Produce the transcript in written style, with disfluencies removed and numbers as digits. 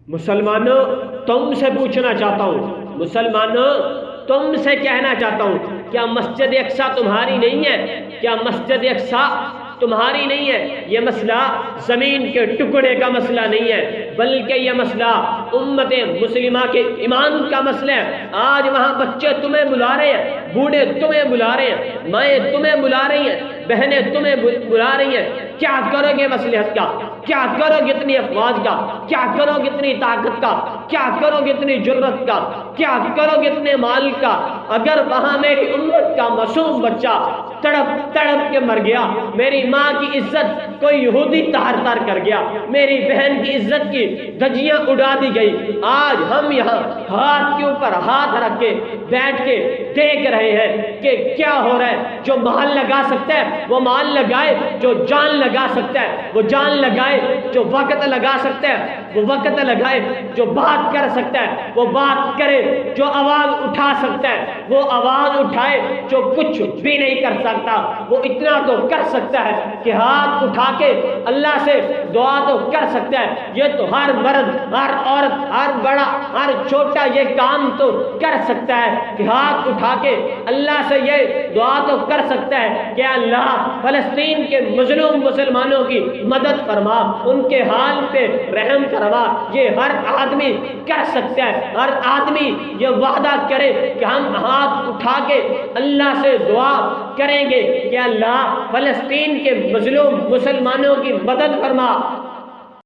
مسلمانوں تم سے پوچھنا چاہتا ہوں، مسلمانوں تم سے کہنا چاہتا ہوں، کیا مسجد اقصیٰ تمہاری نہیں ہے؟ کیا مسجد اقصیٰ تمہاری نہیں ہے؟ یہ مسئلہ زمین کے ٹکڑے کا مسئلہ نہیں ہے، بلکہ یہ مسئلہ امت مسلمہ کے ایمان کا مسئلہ ہے۔ آج وہاں بچے تمہیں بلا رہے ہیں، بوڑھے تمہیں بلا رہے ہیں، مائیں تمہیں بلا رہی ہیں، بہنیں تمہیں بلا رہی ہیں۔ کیا کرو گے مصلحت کا؟ کیا کرو گے اتنی افواج کا؟ کیا کرو گے اتنی طاقت کا؟ کیا کرو گے اتنی جرت کا؟ کیا کرو گے اتنے مال کا؟ اگر وہاں میری امت کا معصوم بچہ تڑپ تڑپ کے مر گیا، میری ماں کی عزت کوئی یہودی تار تار کر گیا، میری بہن کی عزت کی دھجیاں اڑا دی گئی، آج ہم یہاں ہاتھ کے اوپر ہاتھ رکھ کے بیٹھ کے دیکھ رہے ہیں کہ کیا ہو رہا ہے۔ جو مال لگا سکتا ہے وہ مال لگائے، جو جان لگا سکتا ہے وہ جان لگائے، جو وقت لگا سکتا ہے وہ وقت لگائے، جو بات کر سکتا ہے وہ بات کرے، جو آواز اٹھا سکتا ہے وہ آواز اٹھائے، جو کچھ بھی نہیں کر سکتا وہ اتنا تو کر سکتا ہے کہ ہاتھ اٹھا کے اللہ سے دعا تو کر سکتا ہے۔ یہ تو ہر مرد، ہر عورت، ہر بڑا، ہر چھوٹا یہ کام تو کر سکتا ہے کہ ہاتھ اٹھا کے اللہ سے یہ دعا تو کر سکتا ہے کہ اللہ فلسطین کے مظلوم مسلمانوں کی مدد فرما، ان کے حال پہ رحم کروا۔ یہ ہر آدمی کر سکتا ہے۔ ہر آدمی یہ وعدہ کرے کہ ہم ہاتھ اٹھا کے اللہ سے دعا کریں گے کہ اللہ فلسطین کے مظلوم مسلمانوں کی مدد فرما۔